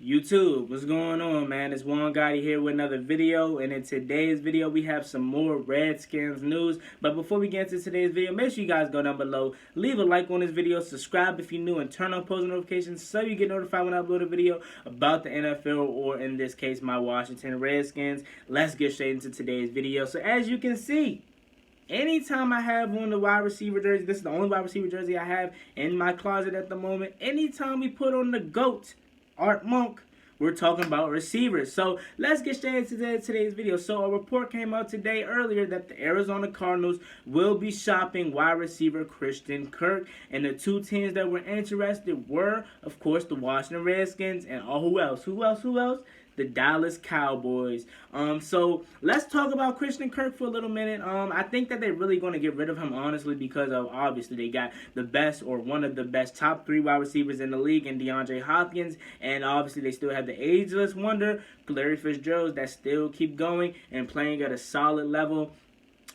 YouTube, what's going on, man? It's Juan Gotti here with another video, and in today's video we have some more Redskins news. But before we get into today's video, make sure you guys go down below, leave a like on this video, subscribe if you're new, and turn on post notifications so you get notified when I upload a video about the NFL, or in this case my Washington Redskins. Let's get straight into today's video. So as you can see, anytime I have on the wide receiver jersey, this is the only wide receiver jersey I have in my closet at the moment. Anytime we put on the GOAT, Art Monk, we're talking about receivers. So let's get straight into today's video. So a report came out today earlier that the Arizona Cardinals will be shopping wide receiver Christian Kirk. And the two teams that were interested were, of course, the Washington Redskins and who else? The Dallas Cowboys. So let's talk about Christian Kirk for a little minute. I think that they're really going to get rid of him, honestly, because of obviously they got the best, or one of the best, top 3 wide receivers in the league in DeAndre Hopkins, and obviously they still have the ageless wonder Larry Fitzgerald that still keep going and playing at a solid level.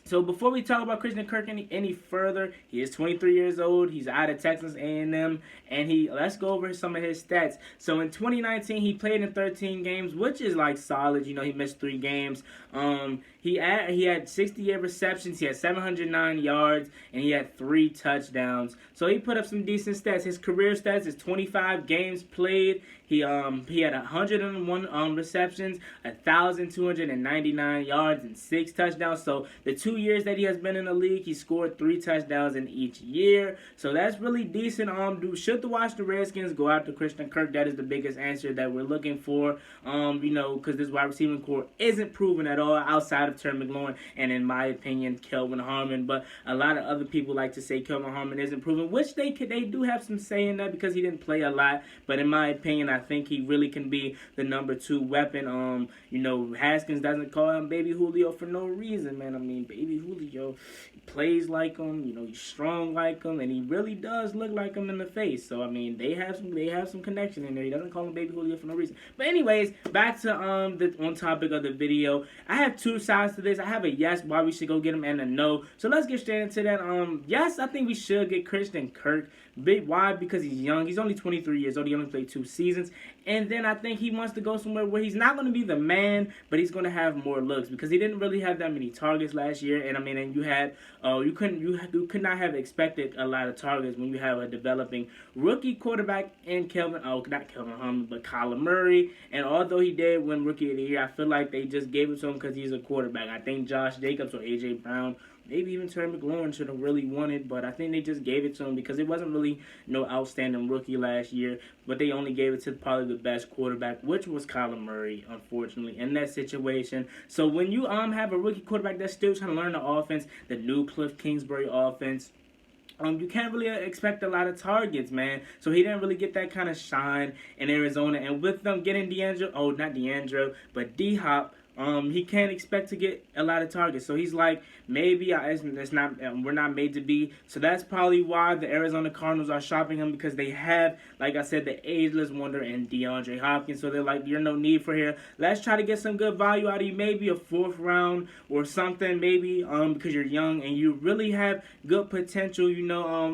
So before we talk about Christian Kirk any further, he is 23 years old. He's out of Texas A&M, and let's go over some of his stats. So in 2019, he played in 13 games, which is like solid. You know, he missed 3 games. He had 68 receptions. He had 709 yards, and he had 3 touchdowns. So he put up some decent stats. His career stats is 25 games played. He had 101 receptions, 1,299 yards, and 6 touchdowns. So the 2 years that he has been in the league, he scored 3 touchdowns in each year. So that's really decent. Should the Washington Redskins go after Christian Kirk? That is the biggest answer that we're looking for. Because this wide receiving core isn't proven at all outside of Terry McLaurin and, in my opinion, Kelvin Harmon. But a lot of other people like to say Kelvin Harmon isn't proven, which they do have some say in that because he didn't play a lot. But in my opinion, I think he really can be the number 2 weapon. Haskins doesn't call him Baby Julio for no reason, man. I mean, Baby Julio, he plays like him. He's strong like him, and he really does look like him in the face. So I mean, they have some connection in there. He doesn't call him Baby Julio for no reason. But anyways, back to the on topic of the video. I have 2 sides to this. I have a yes, why we should go get him, and a no. So let's get straight into that. Yes, I think we should get Christian Kirk. Why? Because he's young. He's only 23 years old. He only played 2 seasons. And then I think he wants to go somewhere where he's not going to be the man, but he's going to have more looks, because he didn't really have that many targets last year. And I mean, and you could not have expected a lot of targets when you have a developing rookie quarterback in not Kelvin Harmon, but Kyler Murray. And although he did win Rookie of the Year, I feel like they just gave it to him because he's a quarterback. I think Josh Jacobs or A.J. Brown, maybe even Terry McLaurin should have really won it, but I think they just gave it to him because it wasn't really no outstanding rookie last year, but they only gave it to probably the best quarterback, which was Kyler Murray, unfortunately, in that situation. So when you have a rookie quarterback that's still trying to learn the offense, the new Cliff Kingsbury offense, you can't really expect a lot of targets, man. So he didn't really get that kind of shine in Arizona. And with them getting D-Hop, he can't expect to get a lot of targets. So he's like, maybe we're not made to be. So that's probably why the Arizona Cardinals are shopping him, because they have, like I said, the ageless wonder and DeAndre Hopkins. So they're like, you're no need for here. Let's try to get some good value out of you, maybe a 4th round or something, maybe, because you're young and you really have good potential,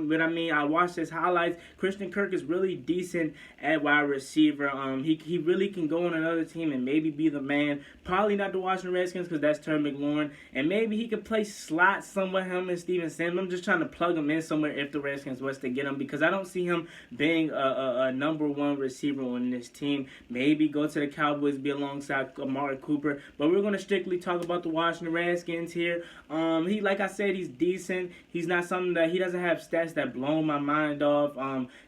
But I mean, I watched his highlights. Christian Kirk is really decent at wide receiver. He really can go on another team and maybe be the man. Probably not the Washington Redskins, because that's Terry McLaurin, and maybe he could play slot somewhere, him and Steven Sims. I'm just trying to plug him in somewhere if the Redskins was to get him, because I don't see him being a number 1 receiver on this team. Maybe go to the Cowboys, be alongside Amari Cooper, but we're going to strictly talk about the Washington Redskins here. Like I said, he's decent. He's not something that he doesn't have stats that blow my mind off.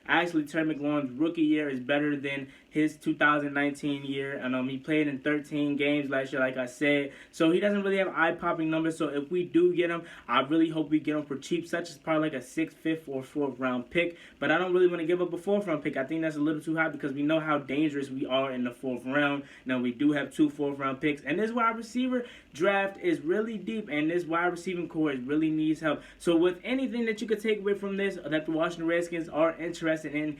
Actually, Terry McLaurin's rookie year is better than his 2019 year, and he played in 13 games last year, like I said. So he doesn't really have eye-popping numbers. So if we do get him, I really hope we get him for cheap, such as probably like a 6th, 5th, or 4th round pick. But I don't really want to give up a 4th round pick. I think that's a little too high, because we know how dangerous we are in the 4th round. Now we do have 2 4th round picks, and this wide receiver draft is really deep, and this wide receiving core really needs help. So with anything that you could take away from this, that the Washington Redskins are interested in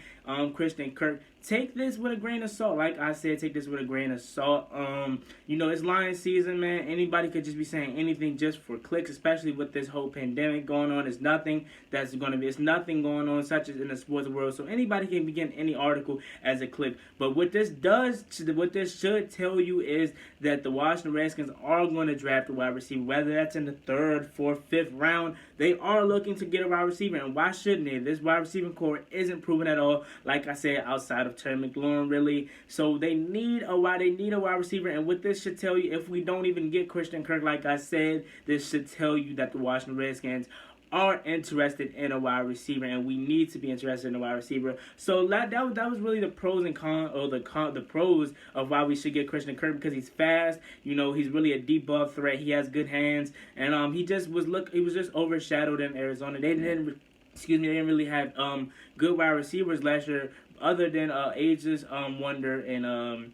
Christian Kirk, take this with a grain of salt. Like I said, take this with a grain of salt. It's it's Lions season, man. Anybody could just be saying anything just for clicks, especially with this whole pandemic going on. It's nothing going on such as in the sports world. So anybody can begin any article as a click. But what this should tell you is that the Washington Redskins are going to draft a wide receiver, whether that's in the 3rd, 4th, 5th round. They are looking to get a wide receiver, and why shouldn't they? This wide receiving core isn't proven at all, like I said, outside of Terry McLaurin, really. So they need a wide receiver, and what this should tell you, if we don't even get Christian Kirk, like I said, this should tell you that the Washington Redskins are interested in a wide receiver, and we need to be interested in a wide receiver. So that was really the pros and cons, or the pros of why we should get Christian Kirk, because he's fast. You know, he's really a deep ball threat. He has good hands, and he was just overshadowed in Arizona. They didn't really have good wide receivers last year, other than Ageless Wonder and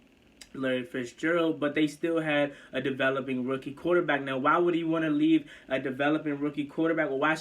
Larry Fitzgerald, but they still had a developing rookie quarterback. Now, why would he want to leave a developing rookie quarterback? Well, why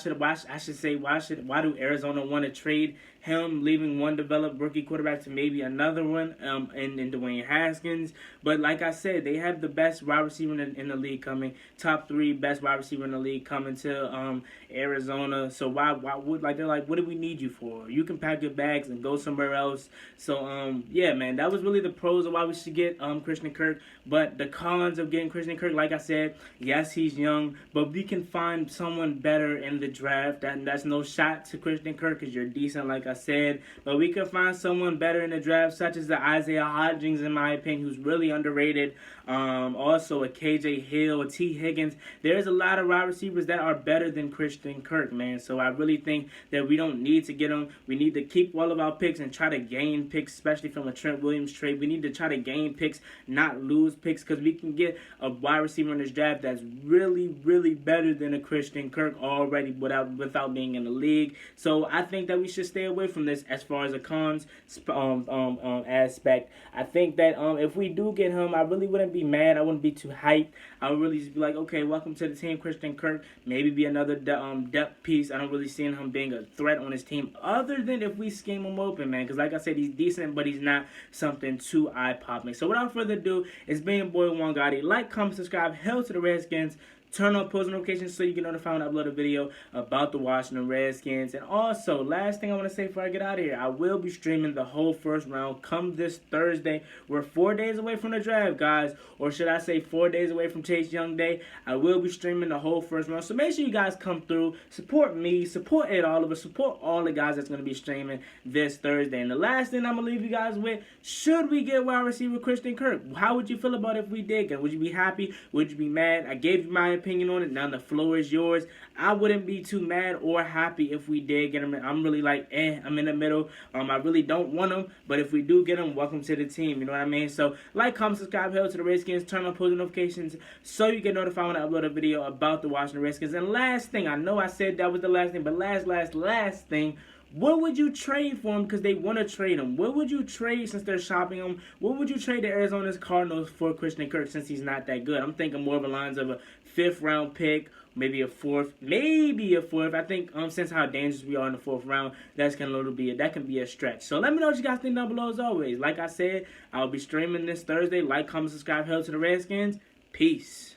do Arizona want to trade him, leaving one developed rookie quarterback to maybe another one in Dwayne Haskins? But like I said, they have the best wide receiver in the league coming, top 3 best wide receiver in the league coming to Arizona. So why would, like, they're like, what do we need you for? You can pack your bags and go somewhere else. So yeah, man, that was really the pros of why we should get Christian Kirk. But the cons of getting Christian Kirk, like I said, yes, he's young, but we can find someone better in the draft. And that's no shot to Christian Kirk, because you're decent, like I said. But we can find someone better in the draft, such as the Isaiah Hodgins, in my opinion, who's really underrated. Also a KJ Hill, a T. Higgins. There's a lot of wide receivers that are better than Christian Kirk, man. So I really think that we don't need to get him. We need to keep all of our picks and try to gain picks, especially from a Trent Williams trade. We need to try to gain picks, not lose picks, because we can get a wide receiver in this draft that's really, really better than a Christian Kirk already without being in the league. So I think that we should stay away from this as far as a cons aspect. I think that if we do get him, I really wouldn't be mad. I wouldn't be too hyped. I would really just be like, okay, welcome to the team, Christian Kirk. Maybe be another depth piece. I don't really see him being a threat on his team, other than if we scheme him open, man. Because like I said, he's decent, but he's not something too eye-popping. So without further ado, it's been your boy Juan Gotti. Like, comment, subscribe, hell to the Redskins. Turn on post notifications so you get notified when I upload a video about the Washington Redskins. And also, last thing I want to say before I get out of here, I will be streaming the whole first round come this Thursday. We're 4 days away from the draft, guys. Or should I say 4 days away from Chase Young Day. I will be streaming the whole first round. So make sure you guys come through. Support me. Support Ed Oliver. Support all the guys that's going to be streaming this Thursday. And the last thing I'm going to leave you guys with, should we get wide receiver Christian Kirk? How would you feel about it if we did? Would you be happy? Would you be mad? I gave you my opinion on it. Now the floor is yours. I wouldn't be too mad or happy if we did get him. I'm really like, I'm in the middle. I really don't want him, but if we do get him, welcome to the team. You know what I mean? So like, comment, subscribe, hell to the Redskins. Turn on post notifications so you get notified when I upload a video about the Washington Redskins. And last thing, I know I said that was the last thing, but last thing. What would you trade for him? Because they want to trade him. What would you trade since they're shopping him? What would you trade the Arizona's Cardinals for Christian Kirk since he's not that good? I'm thinking more of the lines of a 5th round pick, maybe a 4th, maybe a 4th. I think since how dangerous we are in the 4th round, that can be a stretch. So let me know what you guys think down below as always. Like I said, I'll be streaming this Thursday. Like, comment, subscribe, hell to the Redskins. Peace.